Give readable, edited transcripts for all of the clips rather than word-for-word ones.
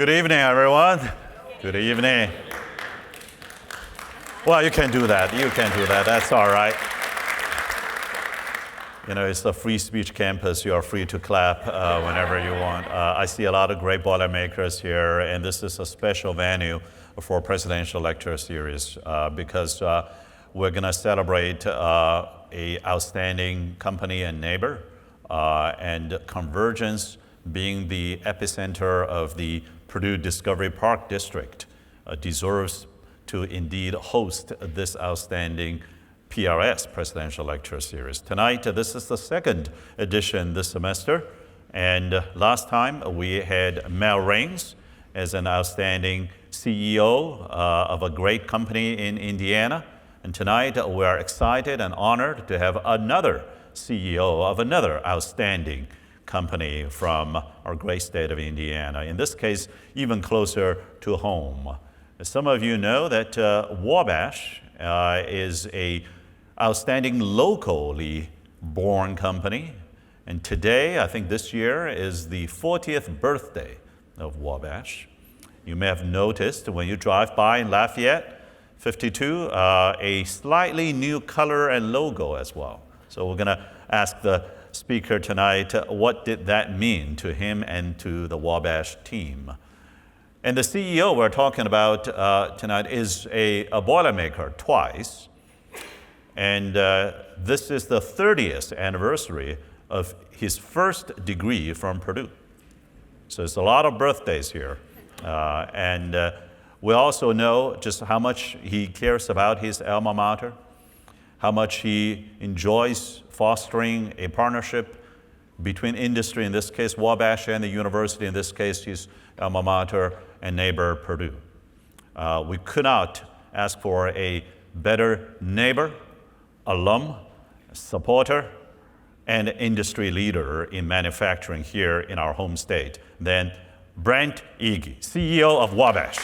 Good evening, everyone. Good evening. Well, you can do that. You can do that. That's all right. You know, it's a free speech campus. You are free to clap whenever you want. I see a lot of great Boilermakers here, and this is a special venue for Presidential Lecture Series because we're going to celebrate a outstanding company and neighbor, and Convergence being the epicenter of the Purdue Discovery Park District deserves to indeed host this outstanding PRS, Presidential Lecture Series. Tonight, this is the second edition this semester, and last time we had Mel Raines as an outstanding CEO of a great company in Indiana, and tonight we are excited and honored to have another CEO of another outstanding company from our great state of Indiana, in this case, even closer to home. Some of you know that Wabash is an outstanding locally born company, and today, I think this year, is the 40th birthday of Wabash. You may have noticed when you drive by in Lafayette, 52, a slightly new color and logo as well. So we're gonna ask the speaker tonight, what did that mean to him and to the Wabash team? And the CEO we're talking about tonight is a Boilermaker twice. And this is the 30th anniversary of his first degree from Purdue. So it's a lot of birthdays here. And we also know just how much he cares about his alma mater, how much he enjoys fostering a partnership between industry, in this case Wabash, and the university, in this case his alma mater and neighbor Purdue. We could not ask for a better neighbor, alum, supporter, and industry leader in manufacturing here in our home state than Brent Yeagy, CEO of Wabash.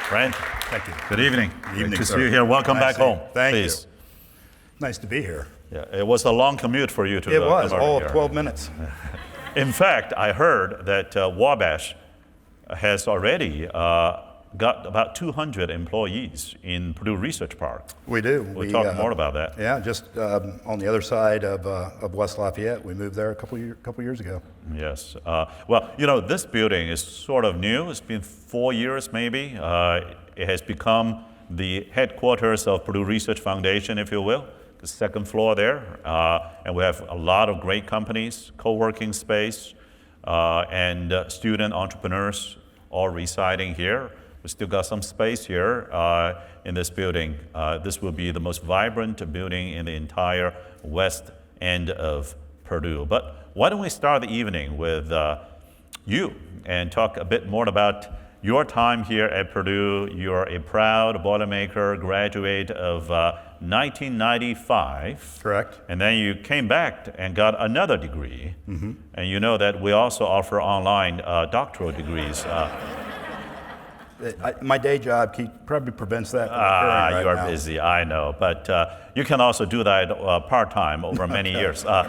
Brent, thank you. Good evening. Good evening, Good to sir. see you here. Welcome back home. Thank Please. you. Nice to be here. Yeah, it was a long commute for you to It was come all over of here. 12 minutes. In fact, I heard that Wabash has already got about 200 employees in Purdue Research Park. We do. We'll talk more about that. Yeah, just on the other side of West Lafayette. We moved there a couple years ago. Yes. Well, you know, this building is sort of new. It's been 4 years maybe. It has become the headquarters of Purdue Research Foundation, if you will, the second floor there. And we have a lot of great companies, co-working space, and student entrepreneurs all residing here. We still got some space here in this building. This will be the most vibrant building in the entire west end of Purdue. But why don't we start the evening with you and talk a bit more about your time here at Purdue. You're a proud Boilermaker graduate of 1995. Correct. And then you came back and got another degree. Mm-hmm. And you know that we also offer online doctoral degrees. My day job probably prevents that from occurring right you are now. busy, I know. But you can also do that part-time over many years. Tell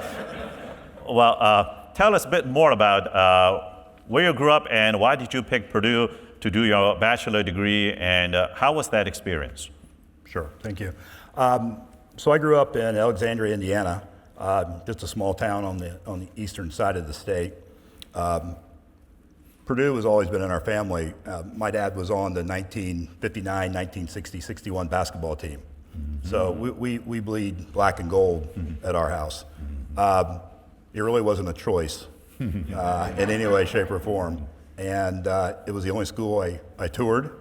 us a bit more about where you grew up and why did you pick Purdue to do your bachelor degree, and how was that experience? Sure, thank you. So I grew up in Alexandria, Indiana, just a small town on the eastern side of the state. Purdue has always been in our family. My dad was on the 1959, 1960, 61 basketball team. Mm-hmm. So we bleed black and gold at our house. It really wasn't a choice in any way, shape, or form. And it was the only school I toured.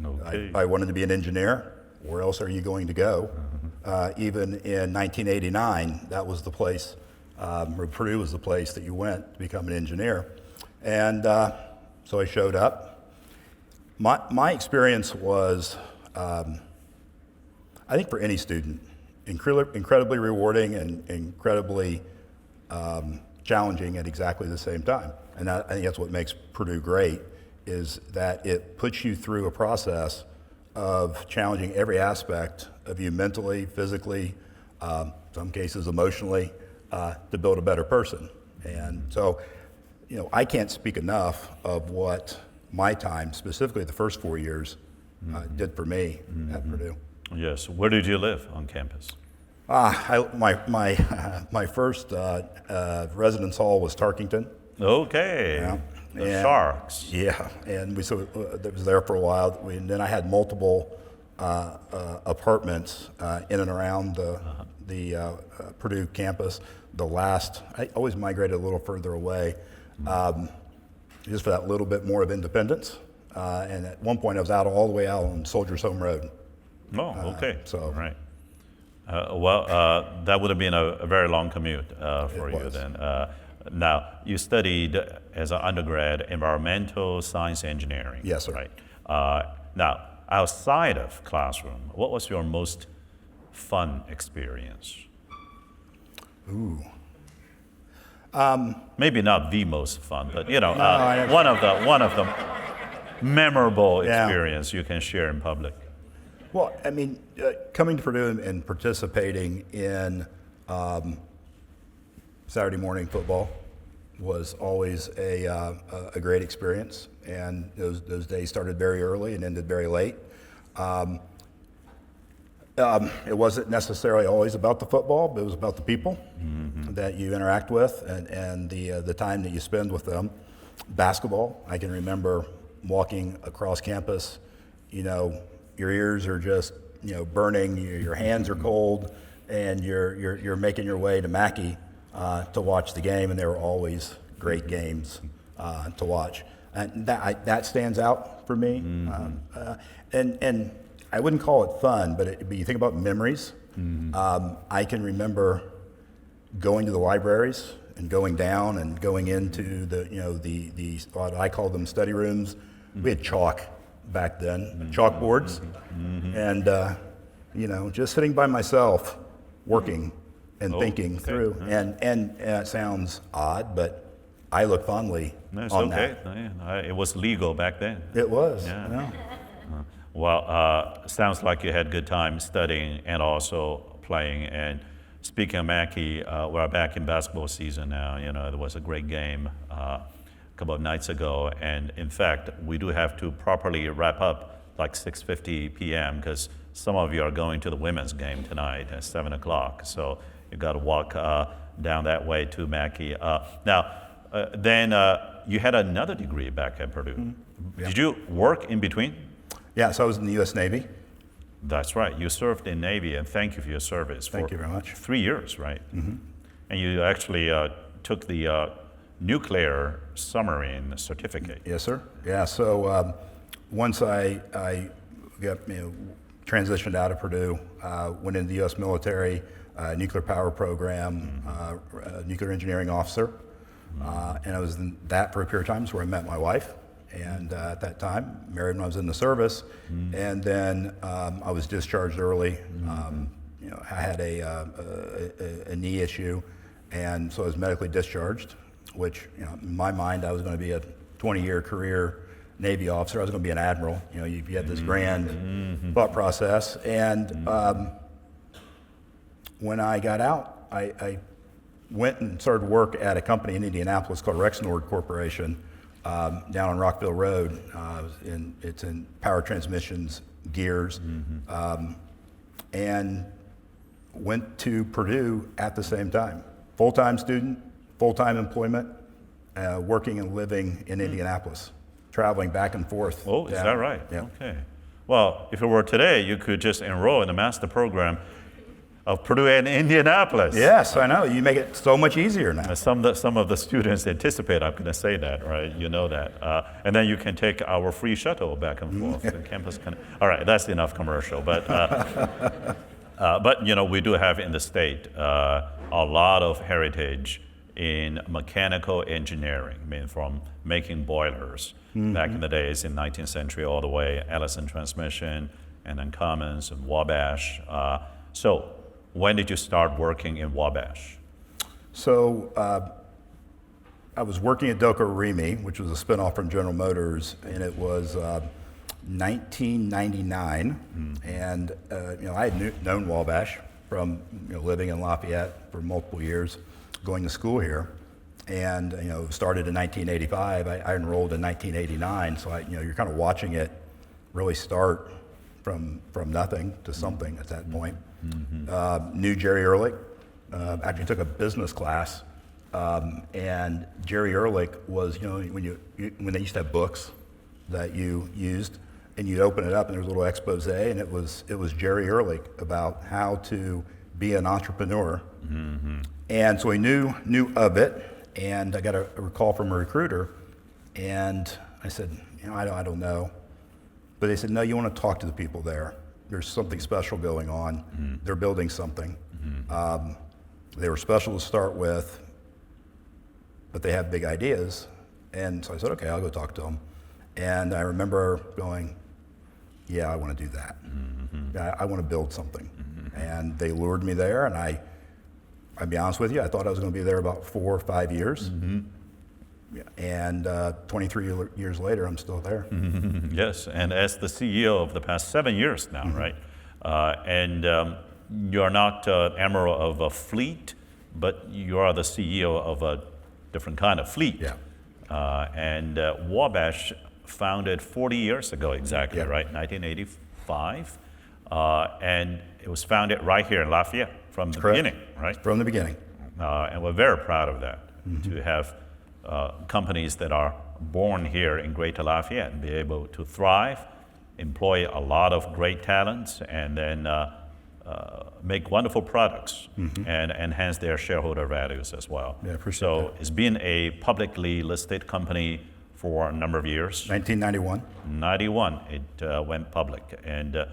Okay. I wanted to be an engineer. Where else are you going to go? Even in 1989, that was the place, Purdue was the place that you went to become an engineer. And so I showed up. My experience was, I think for any student, incredibly rewarding and incredibly challenging at exactly the same time. And I think that's what makes Purdue great, is that it puts you through a process of challenging every aspect of you mentally, physically, some cases emotionally, to build a better person. And so, I can't speak enough of what my time, specifically the first 4 years, did for me at Purdue. Yes. Where did you live on campus? My first residence hall was Tarkington. Okay. Yeah. The Sharks. Yeah, and was there for a while. And then I had multiple apartments in and around the Purdue campus. I always migrated a little further away, just for that little bit more of independence. And at one point, I was all the way out on Soldiers Home Road. Oh, okay. So right. That would have been a very long commute for you then. Now, you studied as an undergrad environmental science engineering. Yes, sir. Right. Now, outside of classroom, what was your most fun experience? Ooh. Maybe not the most fun, but one of the memorable experience you can share in public. Well, I mean, coming to Purdue and participating in Saturday morning football was always a great experience, and those days started very early and ended very late. It wasn't necessarily always about the football, but it was about the people that you interact with and the time that you spend with them. Basketball, I can remember walking across campus, your ears are just burning, your hands are cold, and you're making your way to Mackey to watch the game, and they were always great games to watch. And that stands out for me. And I wouldn't call it fun, but you think about memories. I can remember going to the libraries and going down and going into the what I call them study rooms. We had chalk back then, chalkboards, and just sitting by myself, working and thinking through. And it sounds odd, but I look fondly on that. It was legal back then. It was. Yeah. Well, sounds like you had good time studying and also playing. And speaking of Mackey, we're back in basketball season now. There was a great game a couple of nights ago, and in fact, we do have to properly wrap up like 6:50 p.m. because some of you are going to the women's game tonight at 7 o'clock. So you got to walk down that way to Mackey. Then you had another degree back at Purdue. Yeah. Did you work in between? Yeah, so I was in the U.S. Navy. That's right. You served in Navy, and thank you for your service. Thank you very much. 3 years, right? And you actually took the nuclear submarine certificate. Yes, sir. Yeah, so once I got transitioned out of Purdue, went into the U.S. military, nuclear power program, nuclear engineering officer, and I was in that for a period of time where I met my wife. And at that time, married when I was in the service, and then I was discharged early. I had a knee issue, and so I was medically discharged, which in my mind I was going to be a 20-year career Navy officer. I was going to be an admiral. You had this grand thought process, and when I got out, I went and started work at a company in Indianapolis called Rexnord Corporation. Down on Rockville Road, it's in power transmissions, gears, and went to Purdue at the same time. Full-time student, full-time employment, working and living in Indianapolis, traveling back and forth. Oh, is that right? Yeah. Okay. Well, if it were today, you could just enroll in the master program of Purdue and Indianapolis. Yes, I know. You make it so much easier now. Some of the students anticipate I'm going to say that, right? You know that. And then you can take our free shuttle back and forth. The campus can. All right, that's enough commercial. But we do have in the state a lot of heritage in mechanical engineering. I mean, from making boilers back in the days in 19th century all the way, Allison Transmission, and then Cummins and Wabash. So when did you start working in Wabash? So I was working at Delco Remy, which was a spinoff from General Motors, and it was 1999. And I had known Wabash from living in Lafayette for multiple years, going to school here, and started in 1985. I enrolled in 1989, so you're kind of watching it really start from nothing to something at that point. Knew Jerry Ehrlich. Actually took a business class, and Jerry Ehrlich was when they used to have books that you used, and you'd open it up and there was a little expose, and it was Jerry Ehrlich about how to be an entrepreneur. And so he knew of it, and I got a call from a recruiter, and I said, I don't know. But they said, no, you want to talk to the people there. There's something special going on. They're building something. They were special to start with, but they have big ideas. And so I said, okay, I'll go talk to them. And I remember going, yeah, I want to do that. I want to build something. And they lured me there, and I'll be honest with you, I thought I was going to be there about 4 or 5 years. And 23 years later, I'm still there. Yes, and as the CEO of the past 7 years now, right? And you're not admiral of a fleet, but you are the CEO of a different kind of fleet. And Wabash founded 40 years ago exactly, right? 1985. And it was founded right here in Lafayette from the beginning, right? From the beginning. And we're very proud of that, to have companies that are born here in Greater Lafayette and be able to thrive, employ a lot of great talents, and then make wonderful products and enhance their shareholder values as well. Yeah, appreciate so that. it's been a publicly listed company for a number of years. 1991. 91, it went public. And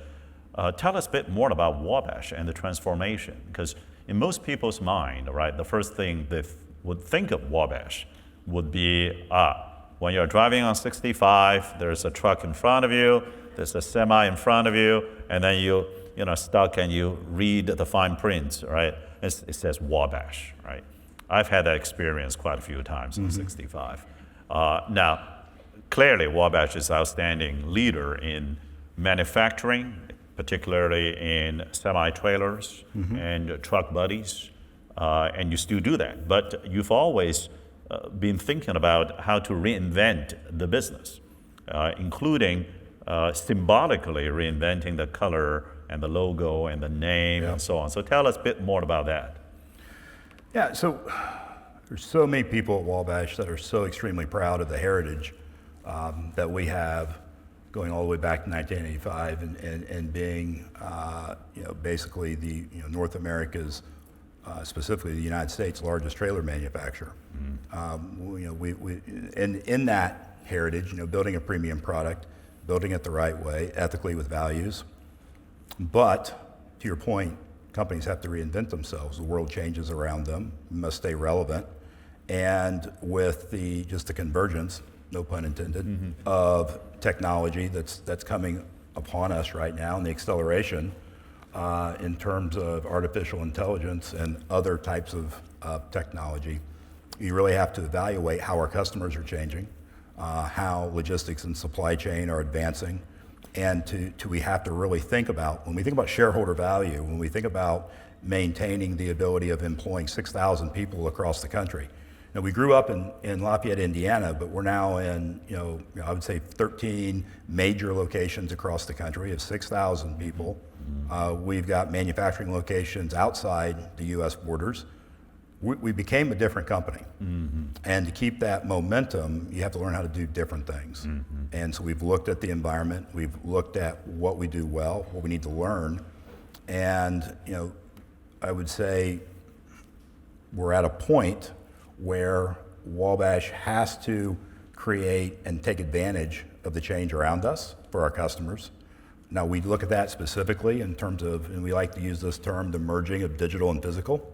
tell us a bit more about Wabash and the transformation, because in most people's mind, right, the first thing they would think of Wabash would be, when you're driving on 65, there's a truck in front of you, there's a semi in front of you, and then you're stuck and you read the fine print, right? It says Wabash, right? I've had that experience quite a few times on 65. Now, clearly Wabash is an outstanding leader in manufacturing, particularly in semi-trailers and truck bodies, and you still do that. But you've always been thinking about how to reinvent the business, including symbolically reinventing the color and the logo and the name and so on. So tell us a bit more about that. Yeah, so there's so many people at Wabash that are so extremely proud of the heritage that we have going all the way back to 1985 and being basically the North America's, specifically the United States' largest trailer manufacturer. In that heritage, building a premium product, building it the right way, ethically with values. But to your point, companies have to reinvent themselves. The world changes around them, must stay relevant. And with the convergence, no pun intended, of technology that's coming upon us right now, and the acceleration in terms of artificial intelligence and other types of technology, you really have to evaluate how our customers are changing, how logistics and supply chain are advancing, and we have to really think about, when we think about shareholder value, when we think about maintaining the ability of employing 6,000 people across the country. Now, we grew up in Lafayette, Indiana, but we're now in, I would say 13 major locations across the country. We have 6,000 people. We've got manufacturing locations outside the U.S. borders. We became a different company. And to keep that momentum, you have to learn how to do different things. And so we've looked at the environment, we've looked at what we do well, what we need to learn. And, I would say we're at a point where Wabash has to create and take advantage of the change around us for our customers. Now, we look at that specifically in terms of, and we like to use this term, the merging of digital and physical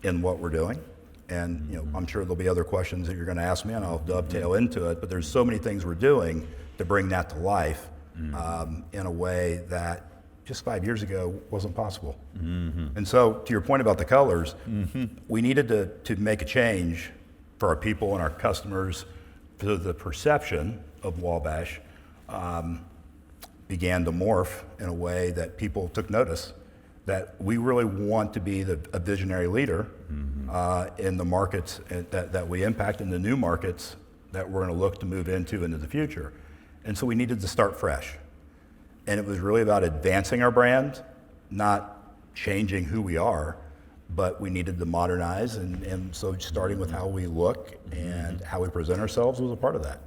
in what we're doing. And I'm sure there'll be other questions that you're going to ask me, and I'll dovetail into it, but there's so many things we're doing to bring that to life in a way that just 5 years ago wasn't possible. And so, to your point about the colors, we needed to make a change for our people and our customers, so the perception of Wabash began to morph in a way that people took notice. that we really want to be a visionary leader in the markets that we impact, in the new markets that we're going to look to move into the future. And so we needed to start fresh. And it was really about advancing our brand, not changing who we are, but we needed to modernize. And so starting with how we look and how we present ourselves was a part of that.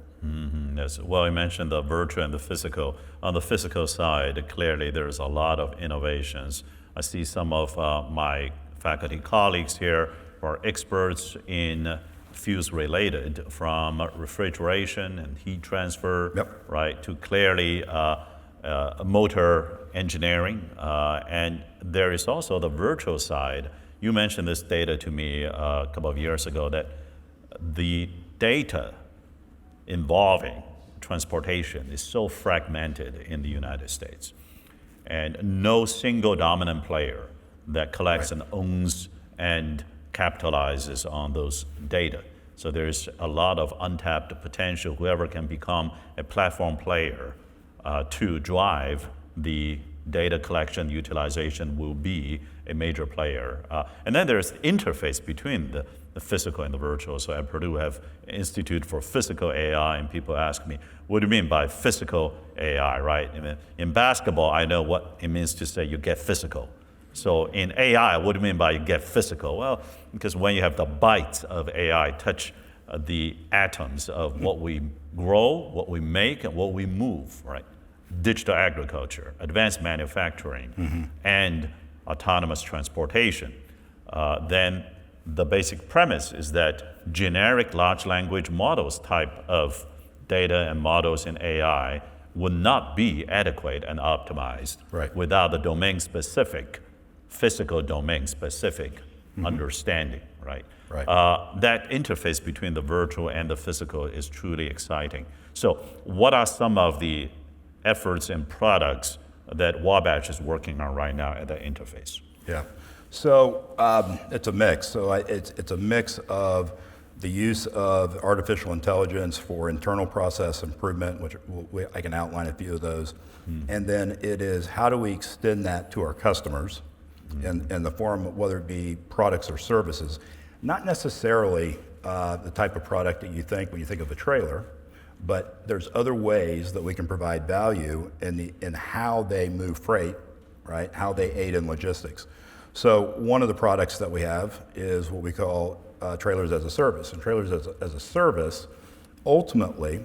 Yes. Well, you mentioned the virtual and the physical. On the physical side, clearly there's a lot of innovations. I see some of my faculty colleagues here who are experts in fields related, from refrigeration and heat transfer, right, to clearly motor engineering. And there is also the virtual side. You mentioned this data to me a couple of years ago, that the data involving transportation is so fragmented in the United States, and no single dominant player that collects and owns and capitalizes on those data. So there's a lot of untapped potential. Whoever can become a platform player to drive the data collection utilization will be a major player. And then there's the interface between the physical and the virtual. So at Purdue we have an Institute for Physical AI, and people ask me, what do you mean by physical AI, right? I mean, in basketball, I know what it means to say you get physical. So in AI, what do you mean by you get physical? Well, because when you have the bytes of AI touch the atoms of what we grow, what we make, and what we move, right? Digital agriculture, advanced manufacturing, and autonomous transportation, then the basic premise is that generic large language models type of data and models in AI would not be adequate and optimized without the domain-specific, physical domain-specific understanding, right? That interface between the virtual and the physical is truly exciting. So what are some of the efforts and products that Wabash is working on right now at that interface? Yeah. So it's a mix. So it's a mix of the use of artificial intelligence for internal process improvement, which I can outline a few of those. And then it is, how do we extend that to our customers in the form of whether it be products or services? Not necessarily the type of product that you think when you think of a trailer, but there's other ways that we can provide value in how they move freight, right? How they aid in logistics. So one of the products that we have is what we call trailers as a service. And trailers as a service, ultimately,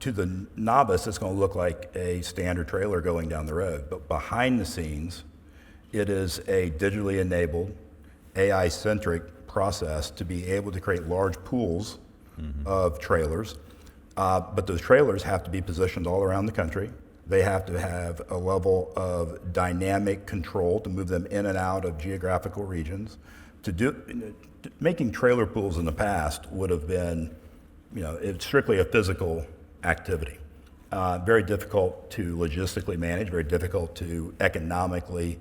to the novice, it's going to look like a standard trailer going down the road. But behind the scenes, it is a digitally enabled, AI-centric process to be able to create large pools of trailers. But those trailers have to be positioned all around the country. They have to have a level of dynamic control to move them in and out of geographical regions. Making trailer pools in the past would have been, it's strictly a physical activity. Very difficult to logistically manage, very difficult to economically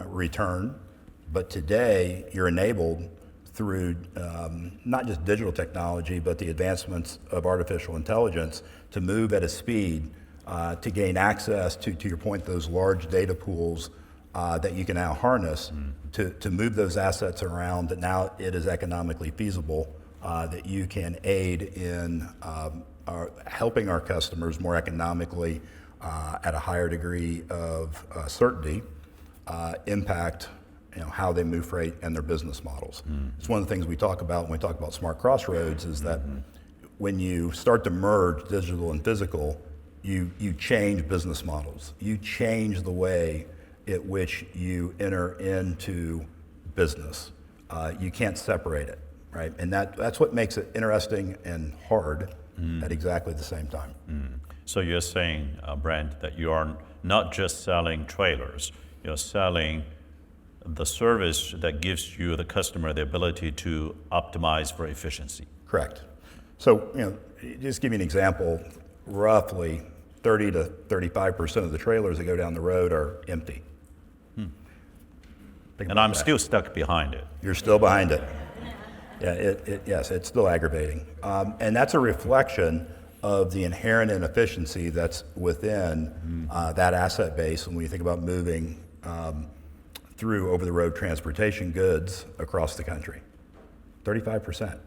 return. But today, you're enabled through not just digital technology, but the advancements of artificial intelligence to move at a speed to gain access to your point, those large data pools that you can now harness to move those assets around, that now it is economically feasible, that you can aid in helping our customers more economically at a higher degree of certainty, impact how they move freight and their business models. It's one of the things we talk about when we talk about smart crossroads, is that when you start to merge digital and physical, you change business models. You change the way at which you enter into business. You can't separate it, right? And that's what makes it interesting and hard at exactly the same time. So you're saying, Brent, that you are not just selling trailers, you're selling the service that gives you, the customer, the ability to optimize for efficiency. Correct. So, just give you an example, roughly 30 to 35% of the trailers that go down the road are empty. And I'm still stuck behind it. You're still behind it. Yeah, yes, it's still aggravating. And that's a reflection of the inherent inefficiency that's within that asset base. And when you think about moving through over-the-road transportation goods across the country. 35%.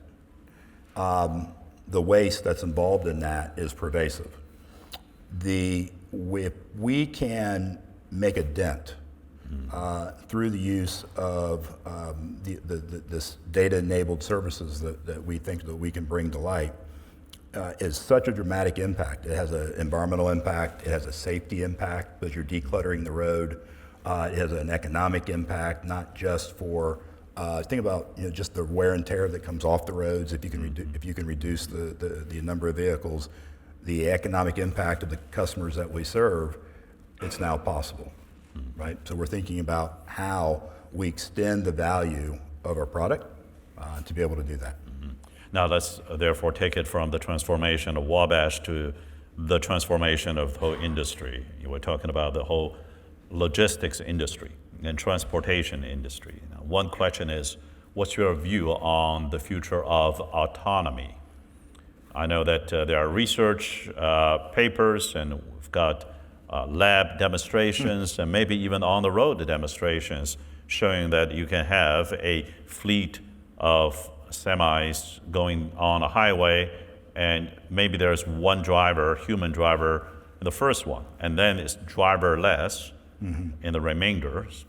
The waste that's involved in that is pervasive. If we can make a dent through the use of this data-enabled services that we think that we can bring to light, is such a dramatic impact. It has an environmental impact, it has a safety impact because you're decluttering the road. It has an economic impact, not just for think about just the wear and tear that comes off the roads. If you can reduce the number of vehicles, the economic impact of the customers that we serve, it's now possible, right? So we're thinking about how we extend the value of our product to be able to do that. Now let's therefore take it from the transformation of Wabash to the transformation of the whole industry. You were talking about the whole logistics industry and transportation industry. Now, one question is, what's your view on the future of autonomy? I know that there are research papers, and we've got lab demonstrations, and maybe even on-the-road demonstrations showing that you can have a fleet of semis going on a highway, and maybe there's one driver, human driver, in the first one, and then it's driverless in the remainders.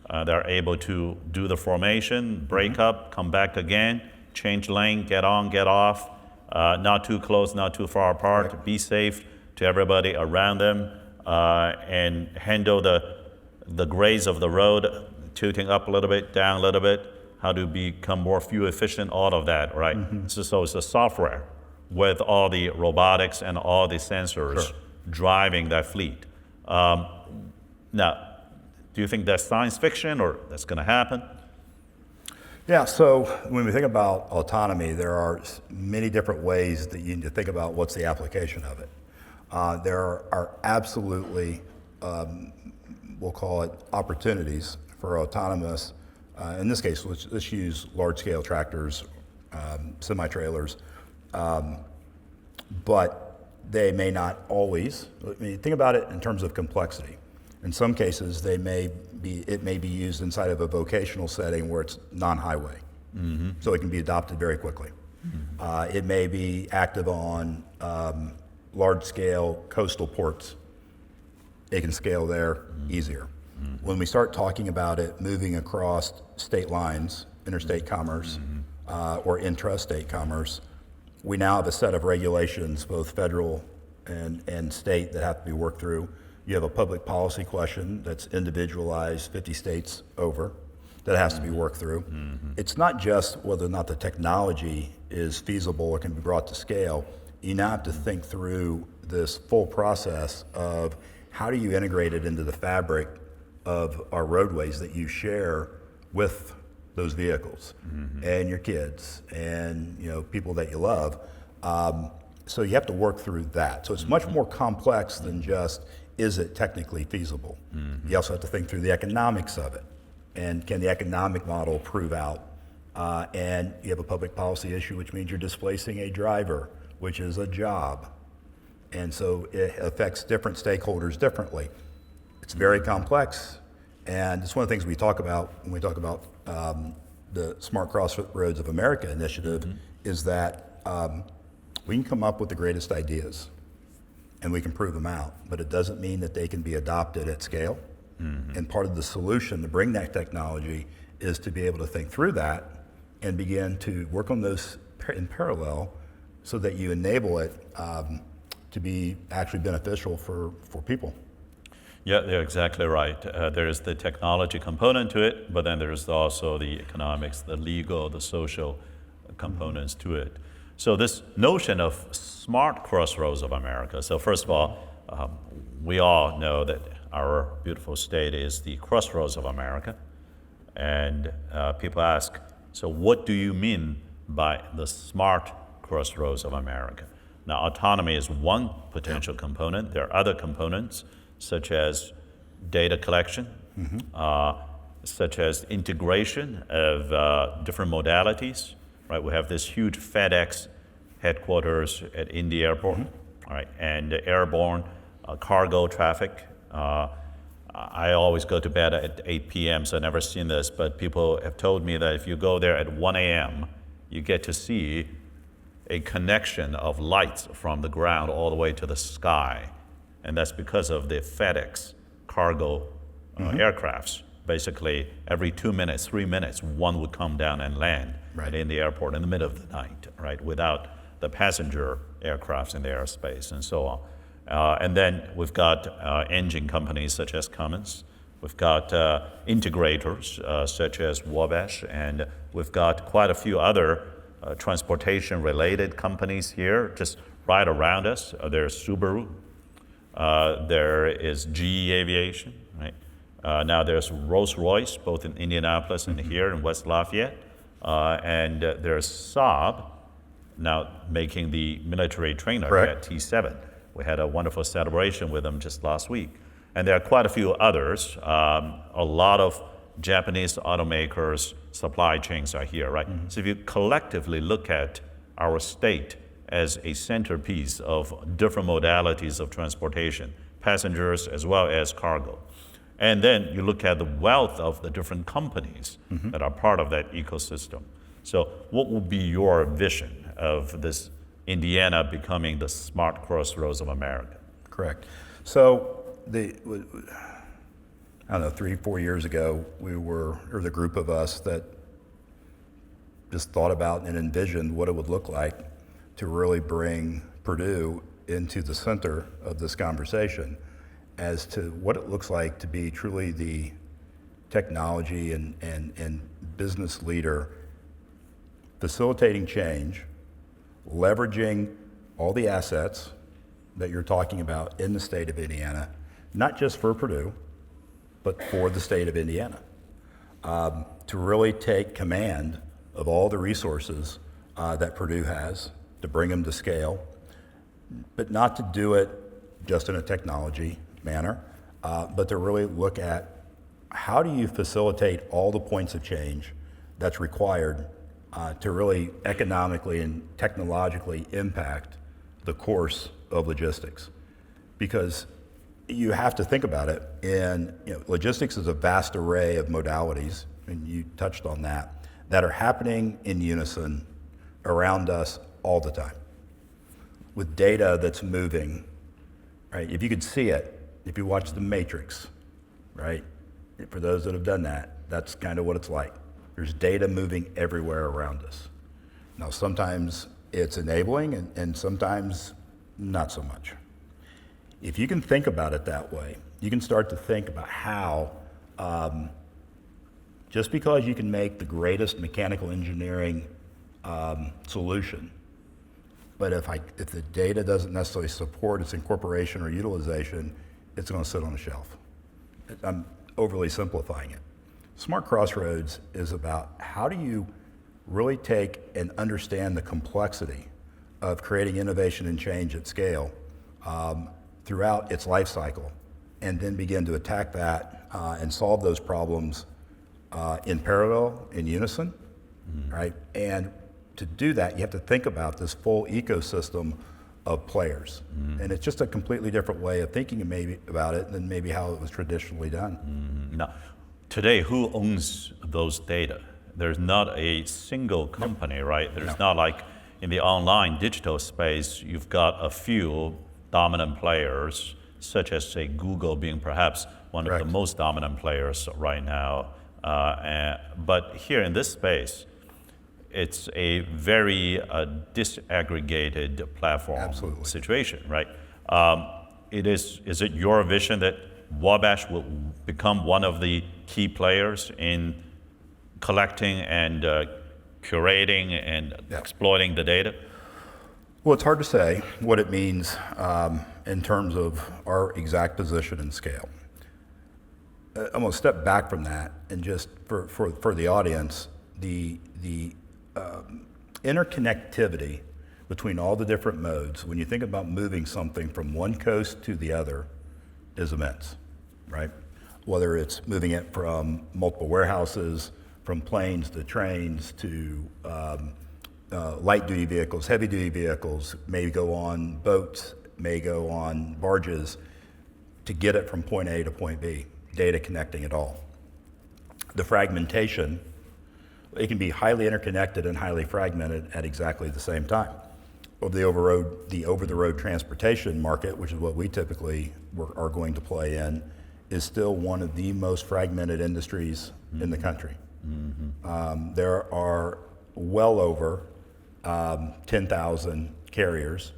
They're able to do the formation, break up, come back again, change lane, get on, get off, not too close, not too far apart, Right. Be safe to everybody around them, and handle the grades of the road, tilting up a little bit, down a little bit, how to become more fuel efficient, all of that, right? So it's a software with all the robotics and all the sensors driving that fleet. Now, do you think that's science fiction or that's going to happen? Yeah, so when we think about autonomy, there are many different ways that you need to think about what's the application of it. There are absolutely, we'll call it opportunities for autonomous, in this case, let's use large-scale tractors, semi-trailers, but they may not always. I mean, think about it in terms of complexity. In some cases, it may be used inside of a vocational setting where it's non-highway, so it can be adopted very quickly. It may be active on large-scale coastal ports. It can scale there easier. When we start talking about it moving across state lines, interstate commerce, or intrastate commerce, we now have a set of regulations, both federal and state, that have to be worked through. You have a public policy question that's individualized 50 states over that has to be worked through. It's not just whether or not the technology is feasible or can be brought to scale. You now have to think through this full process of how do you integrate it into the fabric of our roadways that you share with those vehicles and your kids and people that you love. So you have to work through that. So it's much more complex than just, is it technically feasible? You also have to think through the economics of it. And can the economic model prove out? And you have a public policy issue, which means you're displacing a driver, which is a job. And so it affects different stakeholders differently. It's very complex. And it's one of the things we talk about when we talk about the Smart Crossroads of America initiative, is that we can come up with the greatest ideas and we can prove them out, but it doesn't mean that they can be adopted at scale. And part of the solution to bring that technology is to be able to think through that and begin to work on those in parallel so that you enable it to be actually beneficial for people. Yeah, they're exactly right. There's the technology component to it, but then there's also the economics, the legal, the social components to it. So this notion of smart crossroads of America. So first of all, we all know that our beautiful state is the crossroads of America. And people ask, so what do you mean by the smart crossroads of America? Now, autonomy is one potential component. There are other components, such as data collection, such as integration of different modalities. Right, we have this huge FedEx headquarters at Indy Airport, right, and airborne cargo traffic. I always go to bed at 8 p.m., so I've never seen this, but people have told me that if you go there at 1 a.m., you get to see a connection of lights from the ground all the way to the sky. And that's because of the FedEx cargo aircrafts. Basically, every 2 minutes, 3 minutes, one would come down and land in the airport in the middle of the night, right, without the passenger aircrafts in the airspace and so on. And then we've got engine companies such as Cummins. We've got integrators such as Wabash, and we've got quite a few other transportation-related companies here, just right around us. There's Subaru. There is GE Aviation, right? Now there's Rolls-Royce, both in Indianapolis and here in West Lafayette. And there's Saab, now making the military trainer at T7. We had a wonderful celebration with them just last week. And there are quite a few others. A lot of Japanese automakers, supply chains are here, right? So if you collectively look at our state as a centerpiece of different modalities of transportation, passengers as well as cargo. And then you look at the wealth of the different companies that are part of that ecosystem. So what would be your vision of this Indiana becoming the smart crossroads of America? Correct. So I don't know, 3-4 years ago, there was a group of us that just thought about and envisioned what it would look like to really bring Purdue into the center of this conversation as to what it looks like to be truly the technology and business leader facilitating change, leveraging all the assets that you're talking about in the state of Indiana, not just for Purdue, but for the state of Indiana, to really take command of all the resources that Purdue has, to bring them to scale, but not to do it just in a technology manner, but to really look at how do you facilitate all the points of change that's required to really economically and technologically impact the course of logistics. Because you have to think about it, and logistics is a vast array of modalities, and you touched on that are happening in unison around us all the time, with data that's moving, right? If you could see it, if you watch The Matrix, right? For those that have done that, that's kind of what it's like. There's data moving everywhere around us. Now, sometimes it's enabling, and sometimes not so much. If you can think about it that way, you can start to think about how, just because you can make the greatest mechanical engineering solution, but if the data doesn't necessarily support its incorporation or utilization, it's going to sit on a shelf. I'm overly simplifying it. Smart Crossroads is about how do you really take and understand the complexity of creating innovation and change at scale throughout its life cycle, and then begin to attack that and solve those problems in parallel, in unison, right? And to do that, you have to think about this full ecosystem of players. And it's just a completely different way of thinking maybe about it than maybe how it was traditionally done. Now, today, who owns those data? There's not a single company, right? There's not like in the online digital space, you've got a few dominant players, such as, say, Google being perhaps one of the most dominant players right now. But here in this space, it's a very disaggregated platform situation, right? Is it your vision that Wabash will become one of the key players in collecting and curating and exploiting the data? Well, it's hard to say what it means in terms of our exact position and scale. I'm going to step back from that and just for the audience, the interconnectivity between all the different modes, when you think about moving something from one coast to the other, is immense, right? Whether it's moving it from multiple warehouses, from planes to trains to light-duty vehicles, heavy-duty vehicles, may go on boats, may go on barges, to get it from point A to point B. data connecting at all. The fragmentation, it can be highly interconnected and highly fragmented at exactly the same time. The over-the-road transportation market, which is what we typically are going to play in, is still one of the most fragmented industries in the country. There are well over 10,000 carriers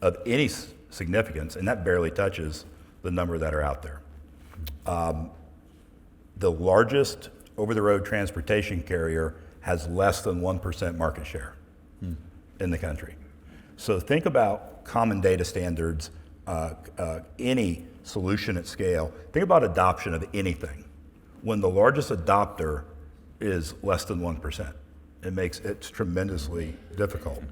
of any significance, and that barely touches the number that are out there. The largest over-the-road transportation carrier has less than 1% market share in the country. So think about common data standards, any solution at scale. Think about adoption of anything. When the largest adopter is less than 1%, it's tremendously difficult.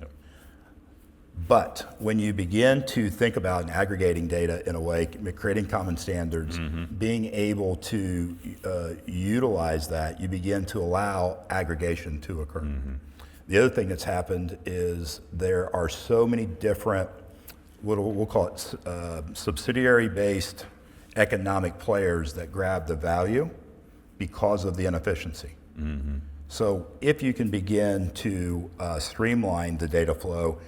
But when you begin to think about aggregating data in a way, creating common standards, being able to utilize that, you begin to allow aggregation to occur. The other thing that's happened is there are so many different, what we'll call it subsidiary-based economic players that grab the value because of the inefficiency. So if you can begin to streamline the data flow,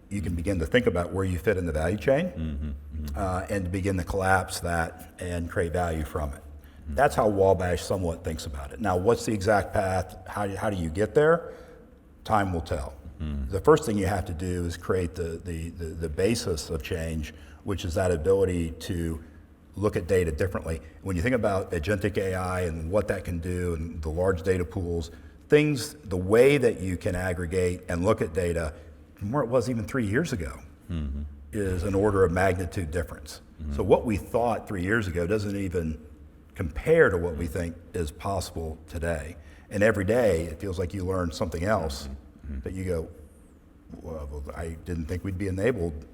you can begin to think about where you fit in the value chain and to begin to collapse that and create value from it. That's how Wabash somewhat thinks about it. Now, what's the exact path? How do you get there? Time will tell. The first thing you have to do is create the basis of change, which is that ability to look at data differently. When you think about agentic AI and what that can do and the large data pools, the way that you can aggregate and look at data from where it was even 3 years ago is an order of magnitude difference. So what we thought 3 years ago doesn't even compare to what we think is possible today. And every day it feels like you learn something else that you go, well, I didn't think we'd be enabled.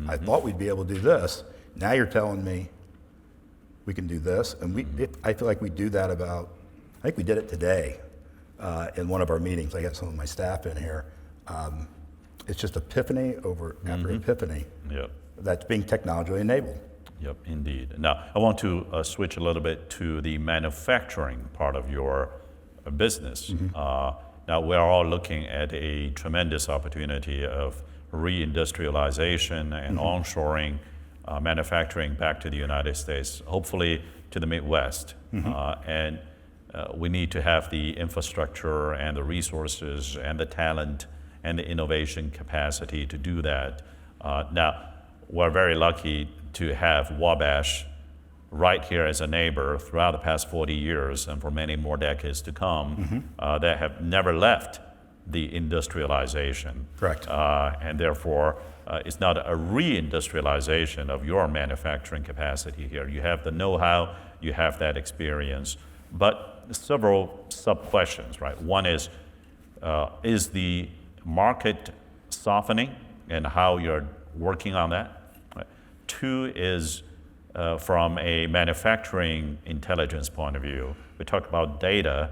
I thought we'd be able to do this. Now you're telling me we can do this. And I feel like we do that I think we did it today in one of our meetings. I got some of my staff in here. It's just epiphany after epiphany that's being technologically enabled. Yep, indeed. Now, I want to switch a little bit to the manufacturing part of your business. Now, we're all looking at a tremendous opportunity of reindustrialization and onshoring manufacturing back to the United States, hopefully to the Midwest. And we need to have the infrastructure and the resources and the talent and the innovation capacity to do that. Now, we're very lucky to have Wabash right here as a neighbor throughout the past 40 years and for many more decades to come that have never left the industrialization. Correct. And therefore, it's not a reindustrialization of your manufacturing capacity here. You have the know-how, you have that experience, but several sub-questions, right? One is the market softening and how you're working on that? Right. Two is from a manufacturing intelligence point of view, we talked about data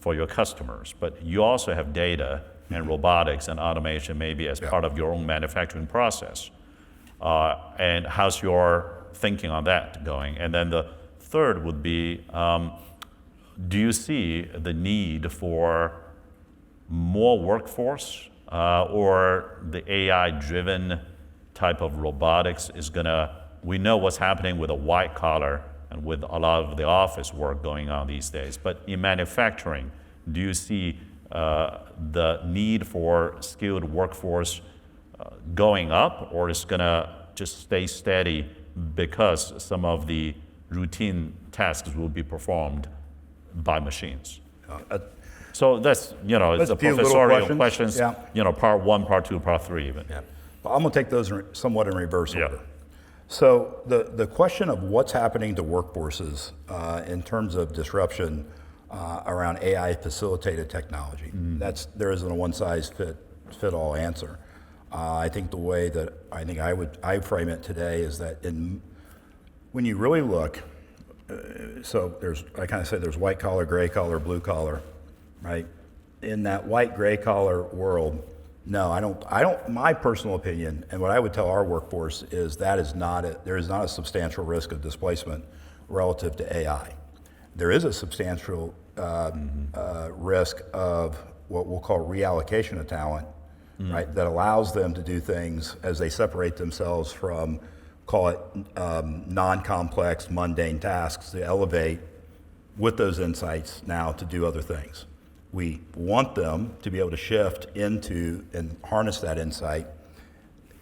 for your customers, but you also have data and robotics and automation maybe as part of your own manufacturing process. And how's your thinking on that going? And then the third would be, do you see the need for more workforce or the AI-driven type of robotics is gonna, we know what's happening with a white collar and with a lot of the office work going on these days, but in manufacturing, do you see the need for skilled workforce going up, or is gonna just stay steady because some of the routine tasks will be performed by machines? So that's, it's a professorial questions, part one, part two, part three even. Yeah. Well, I'm gonna take those somewhat in reverse order. So the question of what's happening to workforces in terms of disruption around AI facilitated technology, there isn't a one size fit all answer. I think the way that I frame it today is that when you really look, so I kind of say there's white collar, gray collar, blue collar, right? In that white gray collar world, no, I don't. My personal opinion, and what I would tell our workforce is there is not a substantial risk of displacement relative to AI. there is a substantial risk of what we'll call reallocation of talent, right? That allows them to do things as they separate themselves from, call it non-complex, mundane tasks, to elevate with those insights now to do other things. We want them to be able to shift into and harness that insight.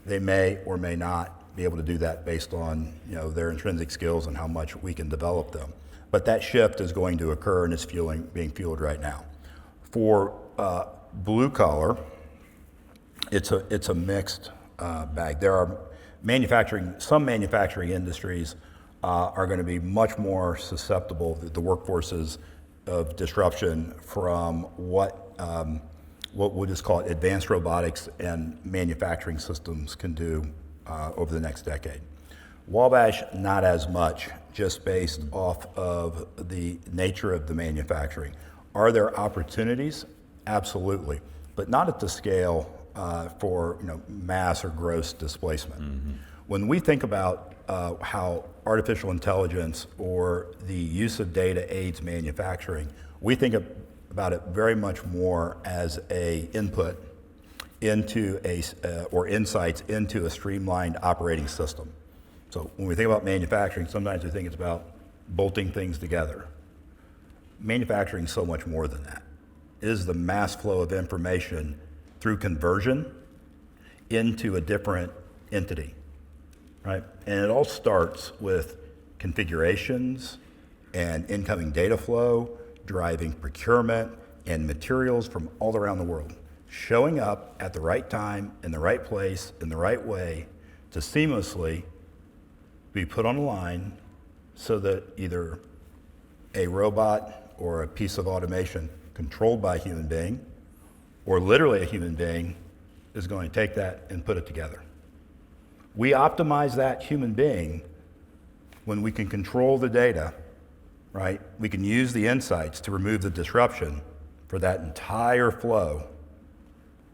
They may or may not be able to do that based on their intrinsic skills and how much we can develop them. But that shift is going to occur and is being fueled right now. For blue collar, it's a mixed bag. There are some manufacturing industries are going to be much more susceptible, the workforces, of disruption from what we'll just call it advanced robotics and manufacturing systems can do over the next decade. Wabash, not as much, just based off of the nature of the manufacturing. Are there opportunities? Absolutely, but not at the scale for mass or gross displacement. When we think about how artificial intelligence or the use of data aids manufacturing, we think about it very much more as a input into or insights into a streamlined operating system. So when we think about manufacturing, sometimes we think it's about bolting things together. Manufacturing is so much more than that. It is the mass flow of information through conversion into a different entity, right? And it all starts with configurations and incoming data flow, driving procurement and materials from all around the world, showing up at the right time, in the right place, in the right way to seamlessly be put on a line so that either a robot or a piece of automation controlled by a human being, or literally a human being, is going to take that and put it together. We optimize that human being when we can control the data, right? We can use the insights to remove the disruption for that entire flow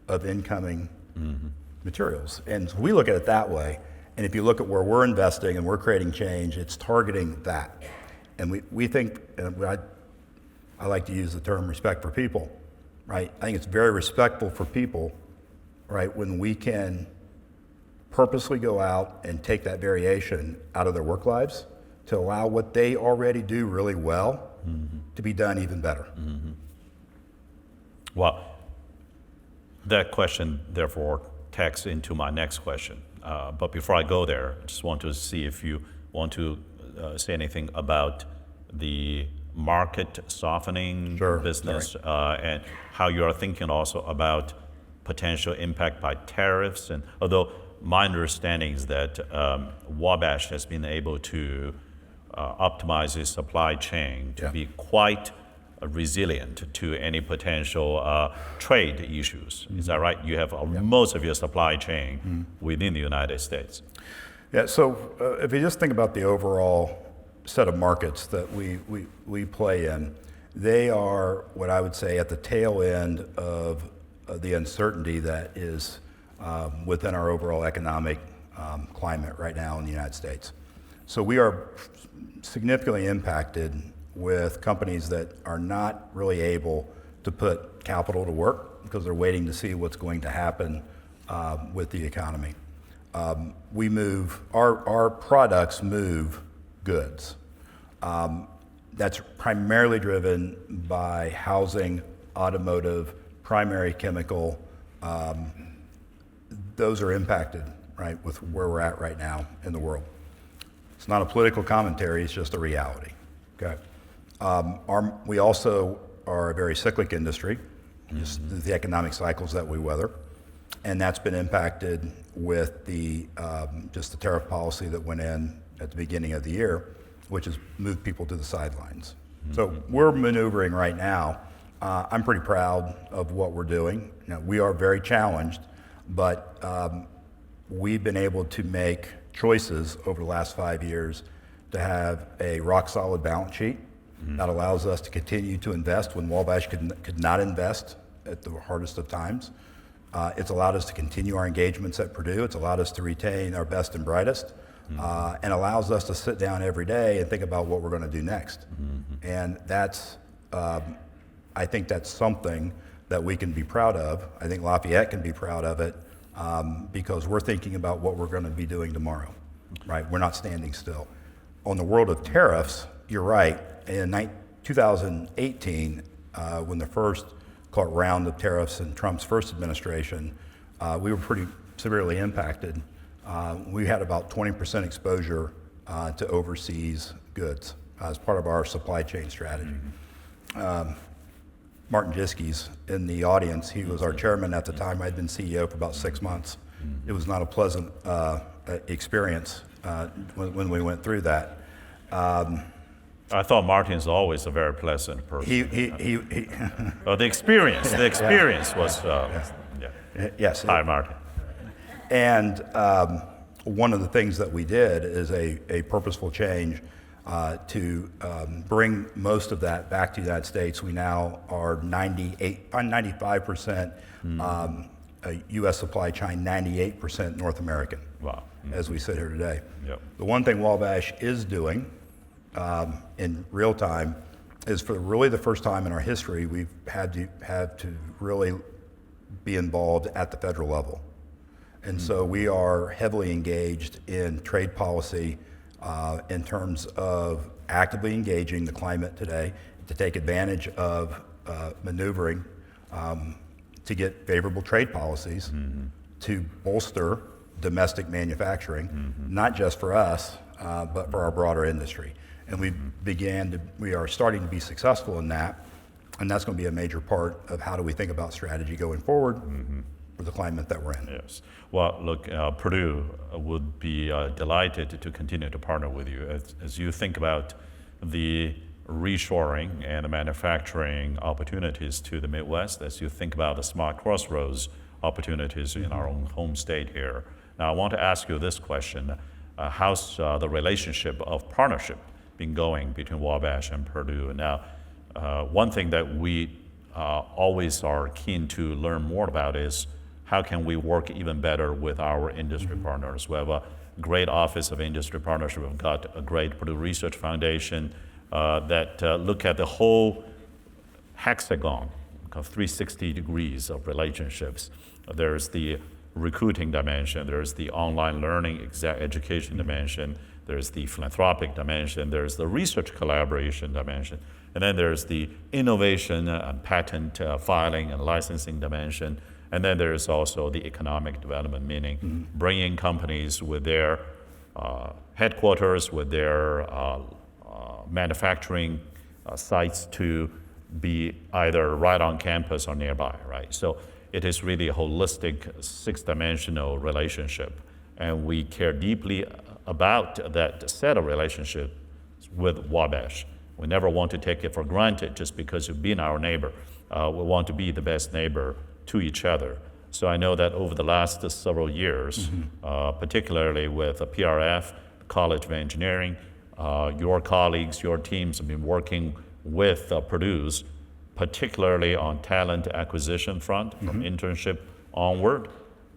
of incoming materials. And so we look at it that way. And if you look at where we're investing and we're creating change, it's targeting that. And we think, and I like to use the term respect for people, right? I think it's very respectful for people, right, when we can purposely go out and take that variation out of their work lives to allow what they already do really well to be done even better. Well, that question therefore tags into my next question. But before I go there, I just want to see if you want to say anything about the market softening business and how you are thinking also about potential impact by tariffs. And although my understanding is that Wabash has been able to optimize its supply chain to be quite resilient to any potential trade issues. Is that right? You have most of your supply chain within the United States. Yeah, so if you just think about the overall set of markets that we play in, they are what I would say at the tail end of the uncertainty that is within our overall economic climate right now in the United States. So we are significantly impacted with companies that are not really able to put capital to work because they're waiting to see what's going to happen with the economy. Our products move goods. That's primarily driven by housing, automotive, primary chemical. Those are impacted, right, with where we're at right now in the world. It's not a political commentary, it's just a reality, okay? We also are a very cyclic industry, just the economic cycles that we weather, and that's been impacted with just the tariff policy that went in at the beginning of the year, which has moved people to the sidelines. So we're maneuvering right now. I'm pretty proud of what we're doing. We are very challenged, but we've been able to make choices over the last 5 years to have a rock-solid balance sheet that allows us to continue to invest when Wabash could not invest at the hardest of times. It's allowed us to continue our engagements at Purdue. It's allowed us to retain our best and brightest. and allows us to sit down every day and think about what we're going to do next. And that's, I think that's something that we can be proud of. I think Lafayette can be proud of it because we're thinking about what we're going to be doing tomorrow, right? We're not standing still. On the world of tariffs, you're right. In 2018, when the first round of tariffs in Trump's first administration, we were pretty severely impacted. We had about 20% exposure to overseas goods as part of our supply chain strategy. Martin Jischke's in the audience. He was our chairman at the time. I'd been CEO for about 6 months. It was not a pleasant experience when we went through that. I thought Martin's always a very pleasant person. The experience was, yes. Hi, Martin. And one of the things that we did is a purposeful change to bring most of that back to the United States. We now are 95% U.S. supply chain, 98% North American. Wow. As we sit here today. Yep. The one thing Wabash is doing in real time is for really the first time in our history, we've had to really be involved at the federal level. And so we are heavily engaged in trade policy in terms of actively engaging the climate today to take advantage of maneuvering to get favorable trade policies to bolster domestic manufacturing, not just for us, but for our broader industry. And we are starting to be successful in that, and that's going to be a major part of how do we think about strategy going forward for the climate that we're in. Yes. Well, look, Purdue would be delighted to continue to partner with you as you think about the reshoring and the manufacturing opportunities to the Midwest, as you think about the smart crossroads opportunities in our own home state here. Now, I want to ask you this question. How's the relationship of partnership been going between Wabash and Purdue? Now, one thing that we always are keen to learn more about is how can we work even better with our industry partners. We have a great Office of Industry Partnership. We've got a great Purdue Research Foundation that look at the whole hexagon of 360 degrees of relationships. There's the recruiting dimension, there's the online learning education dimension, there's the philanthropic dimension, there's the research collaboration dimension, and then there's the innovation and patent filing and licensing dimension, and then there's also the economic development, meaning bringing companies with their headquarters, with their manufacturing sites to be either right on campus or nearby, right? So it is really a holistic, six-dimensional relationship, and we care deeply about that set of relationships with Wabash. We never want to take it for granted just because you've been our neighbor. We want to be the best neighbor to each other. So I know that over the last several years, particularly with PRF, College of Engineering, your colleagues, your teams have been working with Purdue's, particularly on talent acquisition front, from internship onward,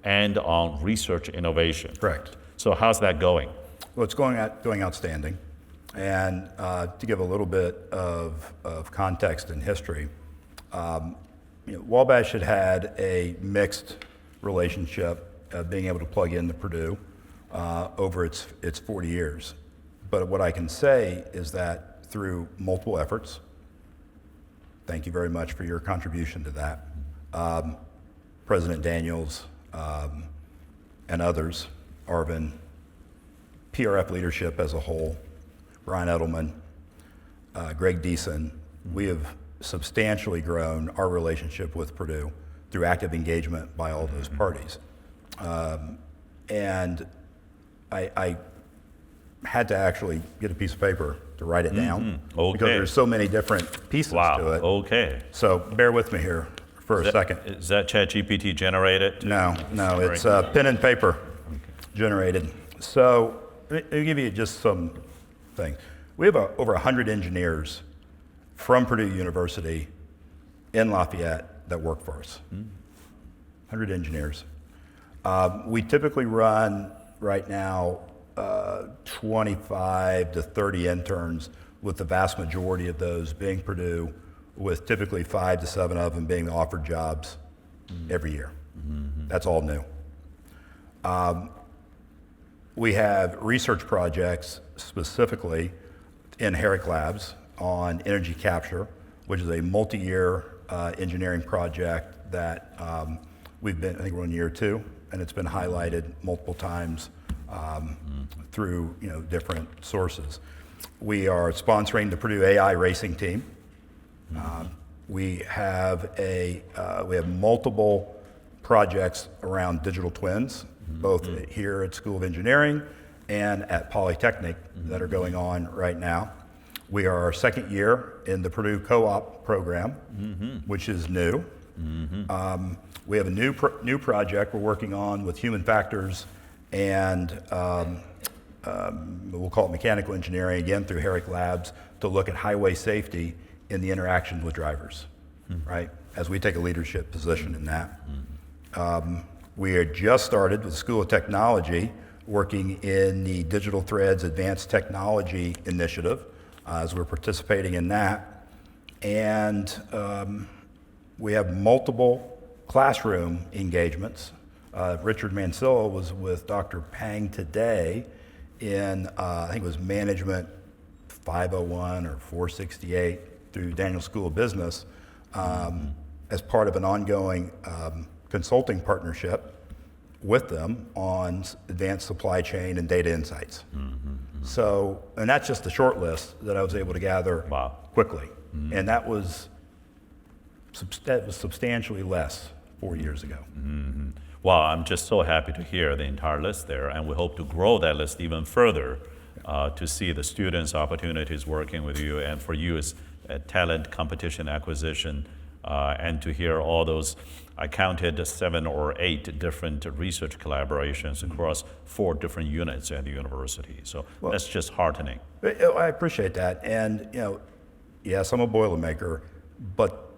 and on research innovation. Correct. So how's that going? Well, it's going outstanding. And to give a little bit of context and history, Wabash had a mixed relationship of being able to plug into Purdue over its 40 years. But what I can say is that through multiple efforts, thank you very much for your contribution to that, President Daniels and others, Arvin, PRF leadership as a whole, Brian Edelman, Greg Deason, we have substantially grown our relationship with Purdue through active engagement by all those parties. And I had to actually get a piece of paper to write it down because there's so many different pieces to it. Okay. So bear with me here for a second. Is that ChatGPT generated? No, it's pen and paper generated. So let me give you just some things. We have over 100 engineers from Purdue University in Lafayette that work for us. 100 engineers. We typically run right now 25 to 30 interns, with the vast majority of those being Purdue, with typically 5 to 7 of them being offered jobs every year. That's all new. We have research projects specifically in Herrick Labs on energy capture, which is a multi-year engineering project that I think we're in year 2, and it's been highlighted multiple times through different sources. We are sponsoring the Purdue AI racing team. We have multiple projects around digital twins, both here at School of Engineering and at Polytechnic that are going on right now. We are our second year in the Purdue Co-op program, which is new. We have a new project we're working on with human factors and we'll call it mechanical engineering, again through Herrick Labs, to look at highway safety in the interactions with drivers, right? As we take a leadership position in that. We are just started with the School of Technology working in the Digital Threads Advanced Technology Initiative as we're participating in that. And we have multiple classroom engagements. Richard Mansilla was with Dr. Pang today in, I think it was Management 501 or 468 through Daniel School of Business as part of an ongoing consulting partnership with them on advanced supply chain and data insights. So, and that's just the short list that I was able to gather quickly. And that was substantially less 4 years ago. Well, I'm just so happy to hear the entire list there, and we hope to grow that list even further to see the students' opportunities working with you, and for you as talent competition acquisition, and to hear all those. I counted 7 or 8 different research collaborations across 4 different units at the university. So that's just heartening. I appreciate that. And, yes, I'm a Boilermaker, but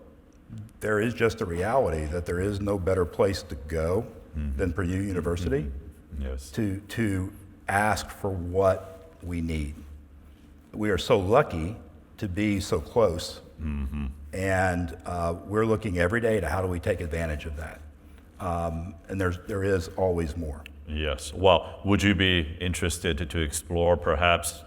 there is just a reality that there is no better place to go than Purdue University to ask for what we need. We are so lucky to be so close. And we're looking every day to how do we take advantage of that. And there is always more. Yes. Well, would you be interested to explore perhaps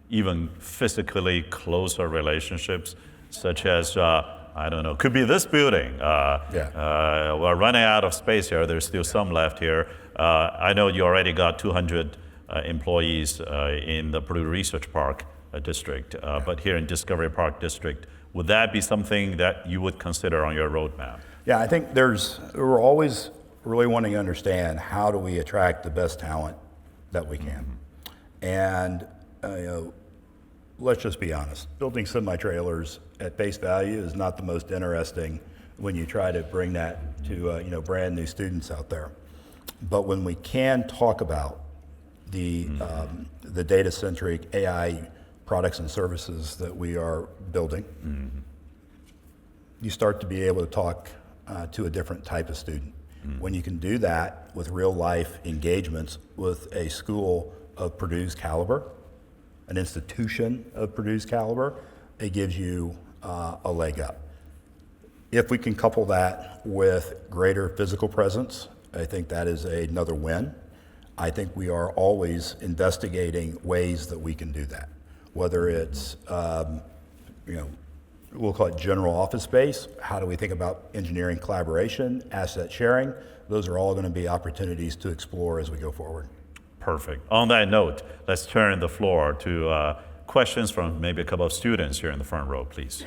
even physically closer relationships, such as, I don't know, could be this building. We're running out of space here. There's still some left here. I know you already got 200 employees in the Purdue Research Park District, but here in Discovery Park District, would that be something that you would consider on your roadmap? Yeah, I think we're always really wanting to understand how do we attract the best talent that we can. And let's just be honest, building semi-trailers at face value is not the most interesting when you try to bring that to brand new students out there. But when we can talk about the data-centric AI products and services that we are building, you start to be able to talk to a different type of student. When you can do that with real-life engagements with a school of Purdue's caliber, an institution of Purdue's caliber, it gives you a leg up. If we can couple that with greater physical presence, I think that is another win. I think we are always investigating ways that we can do that. Whether it's, we'll call it general office space, how do we think about engineering collaboration, asset sharing? Those are all going to be opportunities to explore as we go forward. Perfect. On that note, let's turn the floor to questions from maybe a couple of students here in the front row, please.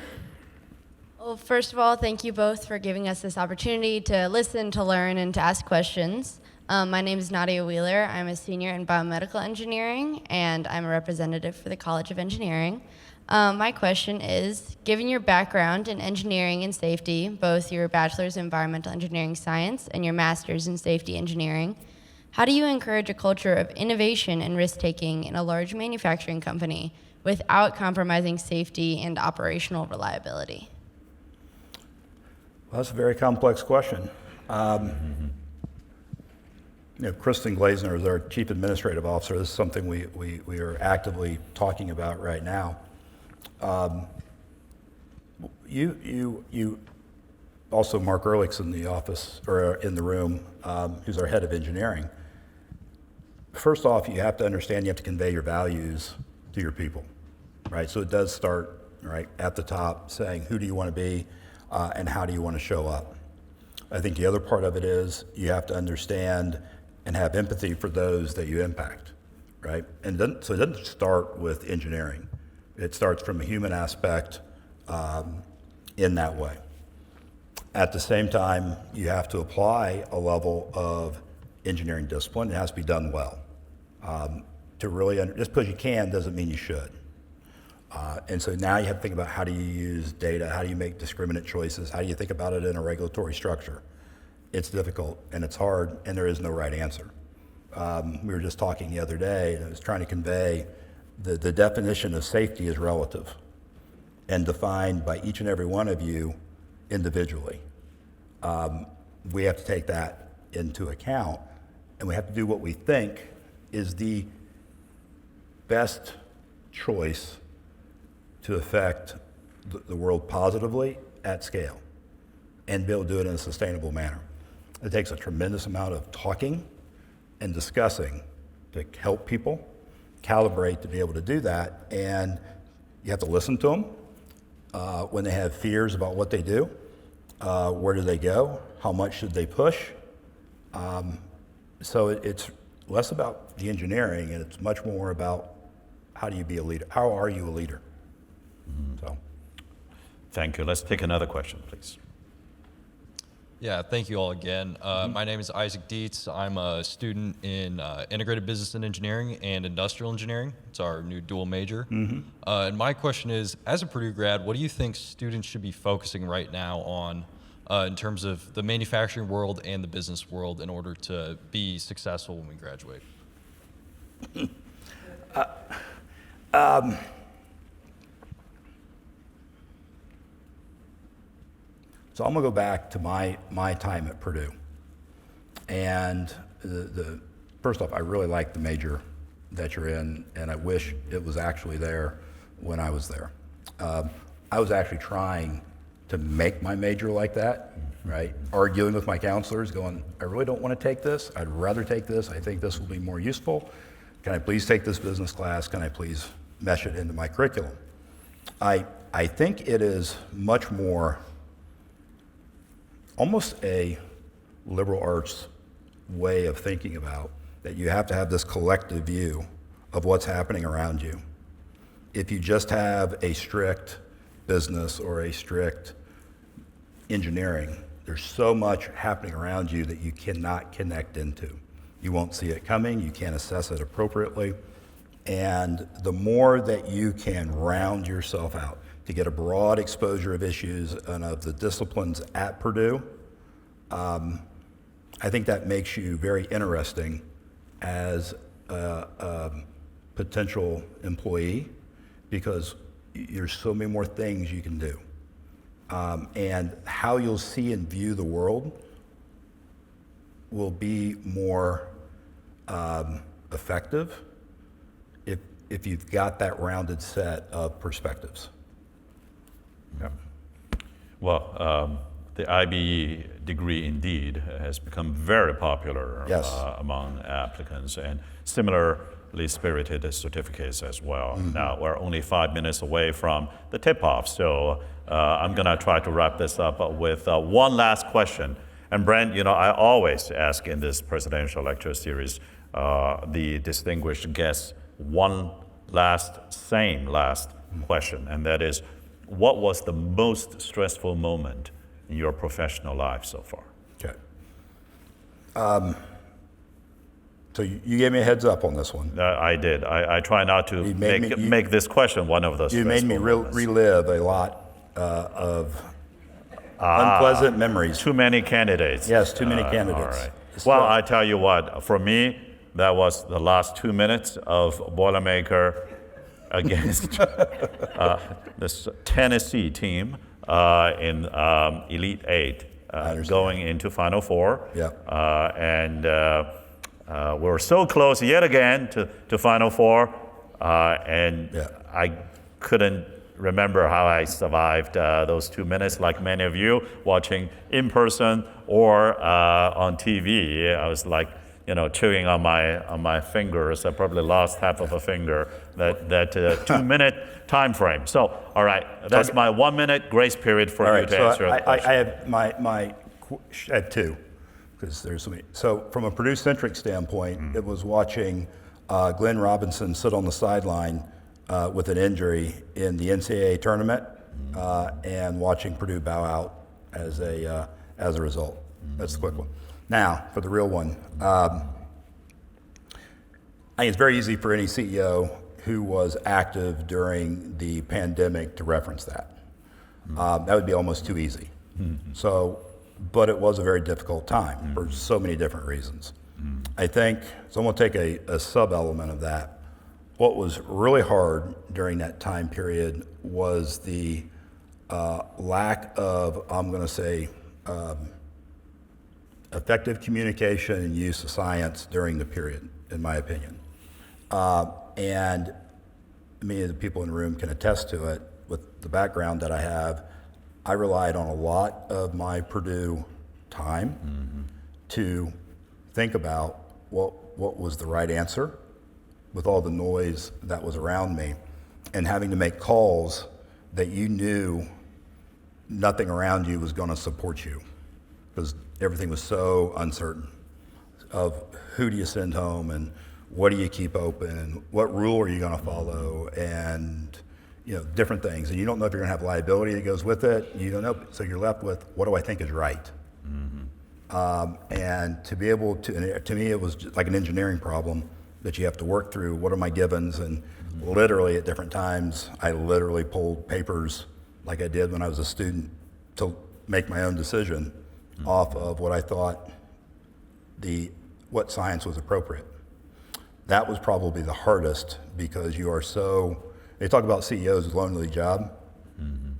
Well, first of all, thank you both for giving us this opportunity to listen, to learn, and to ask questions. My name is Nadia Wheeler. I'm a senior in biomedical engineering, and I'm a representative for the College of Engineering. My question is, given your background in engineering and safety, both your bachelor's in environmental engineering science and your master's in safety engineering, how do you encourage a culture of innovation and risk-taking in a large manufacturing company without compromising safety and operational reliability? Well, that's a very complex question. Kristen Glazner is our Chief Administrative Officer. This is something we are actively talking about right now. You also Mark Ehrlich's in the office, or in the room, who's our head of engineering. First off, you have to understand you have to convey your values to your people, right? So it does start right at the top, saying who do you want to be and how do you want to show up. I think the other part of it is you have to understand and have empathy for those that you impact, right? And so it doesn't start with engineering. It starts from a human aspect in that way. At the same time, you have to apply a level of engineering discipline. It has to be done well. To really, just because you can doesn't mean you should. And so now you have to think about how do you use data, how do you make discriminate choices, how do you think about it in a regulatory structure. It's difficult and it's hard and there is no right answer. We were just talking the other day and I was trying to convey the definition of safety is relative and defined by each and every one of you individually. We have to take that into account and we have to do what we think is the best choice to affect the world positively at scale and be able to do it in a sustainable manner. It takes a tremendous amount of talking and discussing to help people calibrate to be able to do that, and you have to listen to them when they have fears about what they do, where do they go, how much should they push. So it's less about the engineering and it's much more about how do you be a leader, how are you a leader? So. Thank you. Let's take another question, please. Yeah, thank you all again. My name is Isaac Dietz. I'm a student in Integrated Business and Engineering and Industrial Engineering. It's our new dual major. And my question is, as a Purdue grad, what do you think students should be focusing right now on in terms of the manufacturing world and the business world in order to be successful when we graduate? So I'm gonna go back to my time at Purdue. And first off, I really like the major that you're in, and I wish it was actually there when I was there. I was actually trying to make my major like that, right? Arguing with my counselors, going, I really don't wanna take this. I'd rather take this. I think this will be more useful. Can I please take this business class? Can I please mesh it into my curriculum? I think it is much more almost a liberal arts way of thinking about that you have to have this collective view of what's happening around you. If you just have a strict business or a strict engineering, there's so much happening around you that you cannot connect into. You won't see it coming, you can't assess it appropriately, and the more that you can round yourself out to get a broad exposure of issues and of the disciplines at Purdue, I think that makes you very interesting as a potential employee because there's so many more things you can do. And how you'll see and view the world will be more effective if you've got that rounded set of perspectives. Yeah. Well, the IBE degree indeed has become very popular Yes. Among applicants, and similarly spirited certificates as well. Now we're only 5 minutes away from the tip-off, so I'm gonna try to wrap this up with one last question. And Brent, you know, I always ask in this presidential lecture series the distinguished guests one last question, and that is, what was the most stressful moment in your professional life so far? Okay. So you gave me a heads up on this one. I did. I try not to make this question one of those. You made me relive a lot of unpleasant memories. Too many candidates. Yes, too many candidates. All right. Well, I tell you what, for me, that was the last 2 minutes of Boilermaker against this Tennessee team in Elite 8 going into Final Four. Yeah. And We were so close yet again to Final Four, and Yeah. I couldn't remember how I survived those 2 minutes, like many of you watching in person or on TV. I was like, chewing on my fingers. I probably lost half of a finger. That 2 minute time frame. So, all right, that's my 1 minute grace period for All you right, to so answer the question. I have I have two, because there's so many. So from a Purdue-centric standpoint, it was watching Glenn Robinson sit on the sideline with an injury in the NCAA tournament, and watching Purdue bow out as a result. That's the quick one. Now, for the real one, I think it's very easy for any CEO who was active during the pandemic to reference that. That would be almost too easy. So, but it was a very difficult time for so many different reasons. I think, so I'm going to take a sub-element of that. What was really hard during that time period was the lack of, I'm going to say, effective communication and use of science during the period, in my opinion. And many of the people in the room can attest to it. With the background that I have, I relied on a lot of my Purdue time to think about what was the right answer with all the noise that was around me, and having to make calls that you knew nothing around you was going to support you, because everything was so uncertain of who do you send home and what do you keep open and what rule are you going to follow, and different things, and you don't know if you're going to have liability that goes with it. You don't know, so you're left with what do I think is right. And to be able to me, it was just like an engineering problem that you have to work through. What are my givens? And literally at different times, I literally pulled papers like I did when I was a student to make my own decision off of what I thought what science was appropriate. That was probably the hardest, because you are so, they talk about CEOs as lonely job.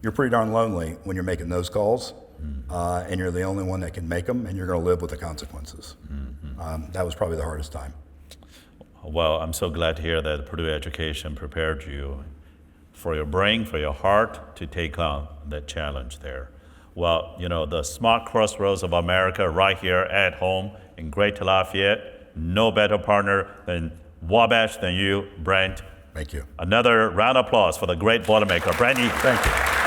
You're pretty darn lonely when you're making those calls, and you're the only one that can make them, and you're going to live with the consequences. That was probably the hardest time. Well, I'm so glad to hear that Purdue education prepared you for your brain, for your heart, to take on that challenge there. Well, the smart crossroads of America right here at home in Greater Lafayette, no better partner than Wabash than you, Brent. Thank you. Another round of applause for the great Boilermaker, Brent Yeagy. Thank you.